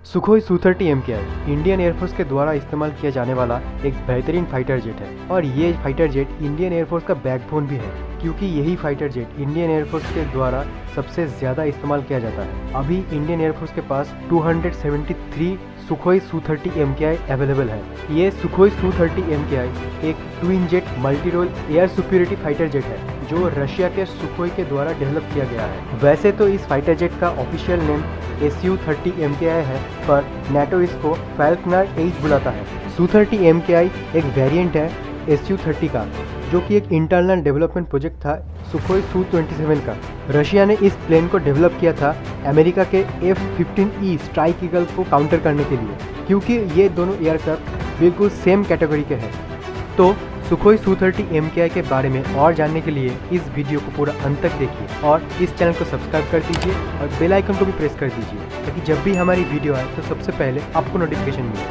Sukhoi Su-30 MKI Indian air force के द्वारा इस्तेमाल किया जाने वाला एक बेहतरीन फाइटर जेट है और ये फाइटर जेट इंडियन एयरफोर्स का बैकबोन भी है, क्योंकि यही फाइटर जेट इंडियन एयरफोर्स के द्वारा सबसे ज़्यादा इस्तेमाल किया जाता है। अभी इंडियन एयरफोर्स के पास 273 सुखोई Su-30 MKI अवेलेबल है। ये सुखोई Su-30 MKI एक twin jet multi role air superiority fighter jet है जो रशिया के सुखोई के द्वारा डेवलप किया गया है। वैसे तो इस फाइटर जेट का ऑफिशियल नेम Su-30 MKI है, पर नाटो इसको फैल्कनर 8 बुलाता है। Su-30 MKI एक वेरिएंट है Su-30 का, जो कि एक इंटरनल डेवलपमेंट प्रोजेक्ट था सुखोई Su-27 का। रशिया ने इस प्लेन को डेवलप किया था अमेरिका के F-15E स्ट्राइक ईगल को काउंटर करने के लिए, क्योंकि ये दोनों एयरक्राफ्ट बिल्कुल सेम कैटेगरी के हैं। तो सुखोई Su-30 MKI के बारे में और जानने के लिए इस वीडियो को पूरा अंत तक देखिए और इस चैनल को सब्सक्राइब कर दीजिए और बेल आइकन को भी प्रेस कर दीजिए, ताकि जब भी हमारी वीडियो आए तो सबसे पहले आपको नोटिफिकेशन मिले।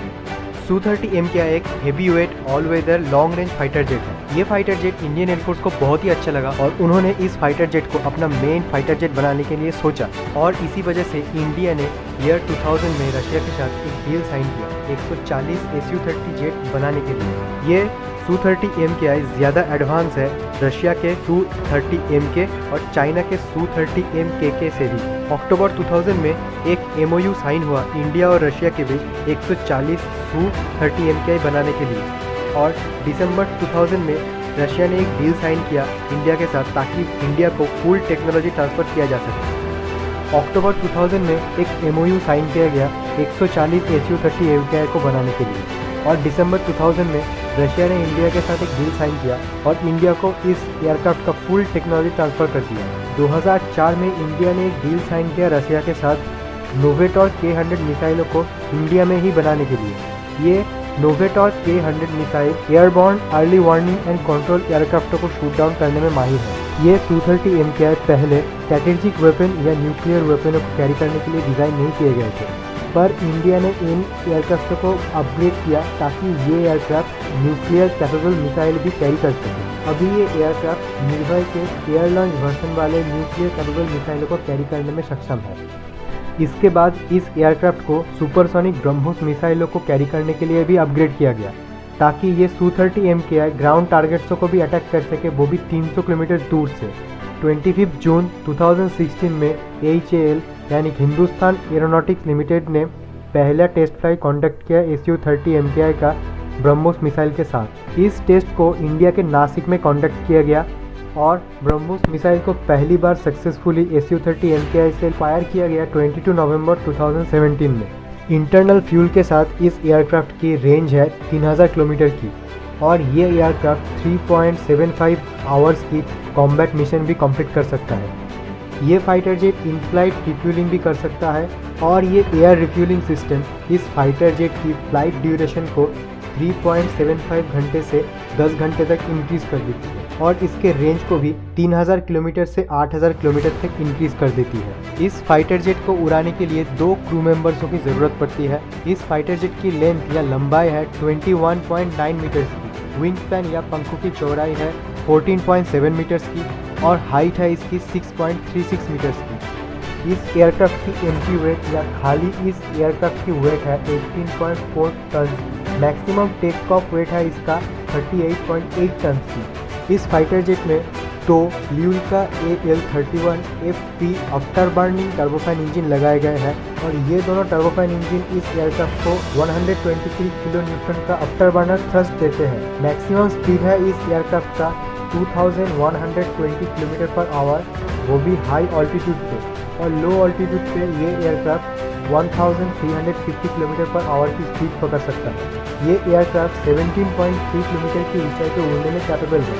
Su-30 MKI एक heavy weight all weather long range fighter jet है। ये फाइटर जेट इंडियन एयरफोर्स को बहुत ही अच्छा लगा और उन्होंने इस फाइटर जेट को अपना मेन फाइटर जेट बनाने के लिए सोचा, और इसी वजह से इंडिया ने ईयर 2000 में रशिया के साथ एक डील साइन किया 140 Su-30 जेट बनाने के लिए। ये Su-30 MKI ज़्यादा एडवांस है रशिया के Su-30 MK और चाइना के Su-30 MKK से भी। अक्टूबर 2000 में एक MOU साइन हुआ इंडिया और रशिया के बीच 140 Su-30 MKI बनाने के लिए, और दिसंबर 2000 में रशिया ने एक डील साइन किया इंडिया के साथ ताकि इंडिया को फुल टेक्नोलॉजी ट्रांसफ़र किया जा सके। अक्टूबर 2000 में एक MOU साइन किया गया 140 Su-30 MKI को बनाने के लिए, और दिसंबर 2000 में रशिया ने इंडिया के साथ एक डील साइन किया और इंडिया को इस एयरक्राफ्ट का फुल टेक्नोलॉजी ट्रांसफ़र कर दिया। 2004 में इंडिया ने एक डील साइन किया रशिया के साथ नोवेटॉर K-100 मिसाइलों को इंडिया में ही बनाने के लिए। ये Novator K-100 missile airborne early warning and control एयरक्राफ्टों को शूट डाउन करने में माहिर है। ये Su-30 MKI पहले स्ट्रैटेजिक वेपन या न्यूक्लियर वेपनों को कैरी करने के लिए डिज़ाइन नहीं किए गए थे, पर इंडिया ने इन एयरक्राफ्टों को अपग्रेड किया ताकि ये एयरक्राफ्ट न्यूक्लियर कैपेबल मिसाइल भी कैरी कर सके। अभी ये एयरक्राफ्ट निर्भय के एयर लॉन्च वर्जन वाले न्यूक्लियर कैपेबल मिसाइलों को कैरी करने में सक्षम है। इसके बाद इस एयरक्राफ्ट को सुपरसोनिक ब्रह्मोस मिसाइलों को कैरी करने के लिए भी अपग्रेड किया गया, ताकि ये Su-30 MKI ग्राउंड टारगेट्सों को भी अटैक कर सके, वो भी 300 किलोमीटर दूर से। 25 जून 2016 में HAL यानी हिंदुस्तान एरोनॉटिक्स लिमिटेड ने पहला टेस्ट फ्लाइट कंडक्ट किया Su-30 MKI का ब्रह्मोस मिसाइल के साथ। इस टेस्ट को इंडिया के नासिक में कंडक्ट किया गया और ब्रह्मोस मिसाइल को पहली बार सक्सेसफुली Su-30 MKI से फायर किया गया 22 नवंबर 2017 में। इंटरनल फ्यूल के साथ इस एयरक्राफ्ट की रेंज है 3000 किलोमीटर की, और ये एयरक्राफ्ट 3.75 आवर्स की कॉम्बैट मिशन भी कंप्लीट कर सकता है। ये fighter jet in flight refuelling भी कर सकता है, और ये एयर रिफ्यूलिंग सिस्टम इस फाइटर जेट की फ्लाइट ड्यूरेशन को 3.75 घंटे से 10 घंटे तक इंक्रीज़ कर देती है, और इसके रेंज को भी 3000 किलोमीटर से 8000 किलोमीटर तक इंक्रीज़ कर देती है। इस फाइटर जेट को उड़ाने के लिए 2 क्रू मेंबर्सों की ज़रूरत पड़ती है। इस फाइटर जेट की लेंथ या लंबाई है 21.9 मीटर्स की, विंग स्पैन या पंखों की चौड़ाई है 14.7 मीटर्स की, और हाइट है इसकी 6.36 मीटर्स की। इस एयरक्राफ्ट की एम्प्टी वेट या खाली इस एयरक्राफ्ट की वेट है 18.4 ton. Maximum take off weight है इसका 38.8 टन की। इस फाइटर जेट में 2 ल्यूल का AL-31FP after burning turbofan engine लगाए गए हैं, और ये दोनों टर्बोफैन इंजन इस एयरक्राफ्ट को 123 किलो न्यूटन का आफ्टर बर्नर थ्रस्ट देते हैं। मैक्सिमम स्पीड है इस एयरक्राफ्ट का 2120 किलोमीटर पर आवर, वो भी हाई ऑल्टीट्यूड पे, और लो ऑल्टीट्यूड पे ये एयरक्राफ्ट 1350 किलोमीटर पर आवर की स्पीड पकड़ सकता है। ये एयरक्राफ्ट 17.3 किलोमीटर की ऊंचाई पर उड़ने में कैपेबल है।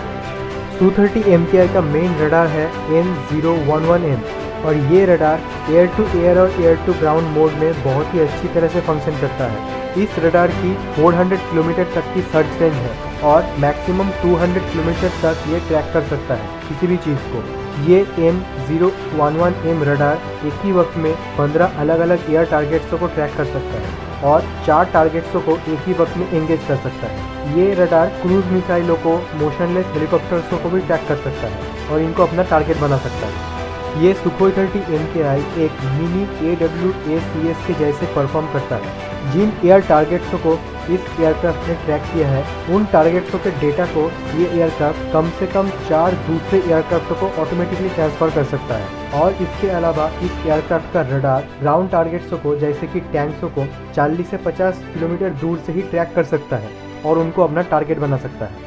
Su-30 MKI का मेन रडार है N011M, और ये रडार एयर टू एयर और एयर टू ग्राउंड मोड में बहुत ही अच्छी तरह से फंक्शन करता है। इस रडार की 400 किलोमीटर तक की सर्च रेंज है, और मैक्सिमम 200 किलोमीटर तक ये ट्रैक कर सकता है किसी भी चीज़ को। ये N011M रडार एक ही वक्त में 15 अलग अलग एयर टारगेट्सों को ट्रैक कर सकता है और 4 टारगेट्सों को एक ही वक्त में एंगेज कर सकता है। ये रडार क्रूज मिसाइलों को, मोशनलेस हेलीकॉप्टर्सों को भी ट्रैक कर सकता है और इनको अपना टारगेट बना सकता है। ये सुखोई 30 MKI एक मिनी AWACS के जैसे परफॉर्म करता है। जिन एयर टारगेट्सों को इस एयरक्राफ्ट ने ट्रैक किया है, उन टारगेट्सों के डेटा को ये एयरक्राफ्ट कम से कम 4 दूसरे एयरक्राफ्टों को ऑटोमेटिकली ट्रांसफर कर सकता है। और इसके अलावा इस एयरक्राफ्ट का रडार ग्राउंड टारगेट्सों को जैसे कि टैंक्सों को 40 से 50 किलोमीटर दूर से ही ट्रैक कर सकता है और उनको अपना टारगेट बना सकता है।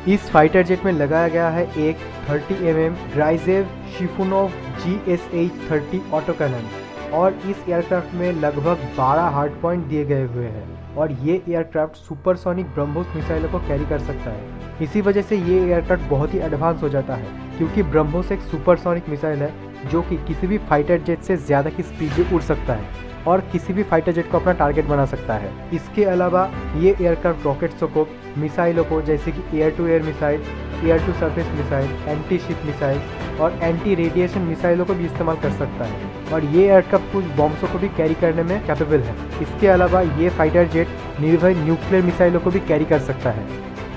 इस फाइटर जेट में लगाया गया है एक 30 mm ड्राइजेव शिफुनोव GSH-30 ऑटो कैनन और इस एयरक्राफ्ट में लगभग 12 हार्ड पॉइंट दिए गए हुए हैं और ये एयरक्राफ्ट सुपरसोनिक ब्रह्मोस मिसाइलों को कैरी कर सकता है। इसी वजह से ये एयरक्राफ्ट बहुत ही एडवांस हो जाता है क्योंकि ब्रह्मोस एक सुपरसोनिक मिसाइल है जो कि किसी भी फाइटर जेट से ज़्यादा की स्पीड में उड़ सकता है और किसी भी फाइटर जेट को अपना टारगेट बना सकता है। इसके अलावा ये एयरक्राफ्ट रॉकेट्सों को, मिसाइलों को जैसे कि air to air missile, air to surface missile, anti ship missile और एंटी रेडिएशन मिसाइलों को भी इस्तेमाल कर सकता है और ये एयरक्राफ्ट कुछ बॉम्ब्सों को भी कैरी करने में कैपेबल है। इसके अलावा ये फाइटर जेट निर्भय न्यूक्लियर मिसाइलों को भी कैरी कर सकता है।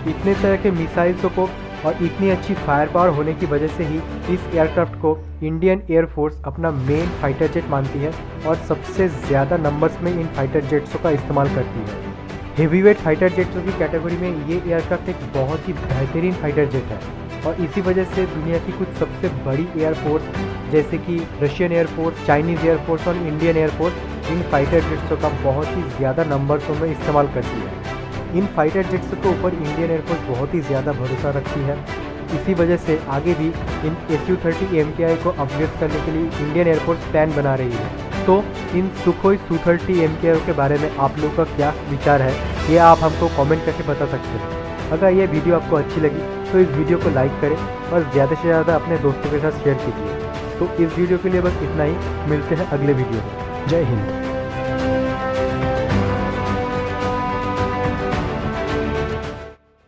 इतने तरह के मिसाइल्सों को और इतनी अच्छी फायर पावर होने की वजह से ही इस एयरक्राफ्ट को इंडियन एयरफोर्स अपना मेन फाइटर जेट मानती है और सबसे ज़्यादा नंबर्स में इन फाइटर जेट्सों का इस्तेमाल करती है। हेवीवेट फाइटर जेट्सों की कैटेगरी में ये एयरक्राफ्ट एक बहुत ही बेहतरीन फाइटर जेट है और इसी वजह से दुनिया की कुछ सबसे बड़ी एयरफोर्स जैसे कि रशियन एयरफोर्स, चाइनीज़ एयरफोर्स और इंडियन एयरफोर्स इन फाइटर जेट्सों का बहुत ही ज़्यादा नंबर्सों में इस्तेमाल करती है। इन फाइटर जेट्स के ऊपर इंडियन एयरफोर्स बहुत ही ज़्यादा भरोसा रखती है। इसी वजह से आगे भी इन Su-30 MKI को अपग्रेड करने के लिए इंडियन एयरफोर्स प्लान बना रही है। तो इन सुखोई Su-30 MKI के बारे में आप लोगों का क्या विचार है, ये आप हमको कमेंट करके बता सकते हैं। अगर ये वीडियो आपको अच्छी लगी तो इस वीडियो को लाइक करें और ज़्यादा से ज़्यादा अपने दोस्तों के साथ शेयर कीजिए। तो इस वीडियो के लिए बस इतना ही, मिलते हैं अगले वीडियो में। जय हिंद।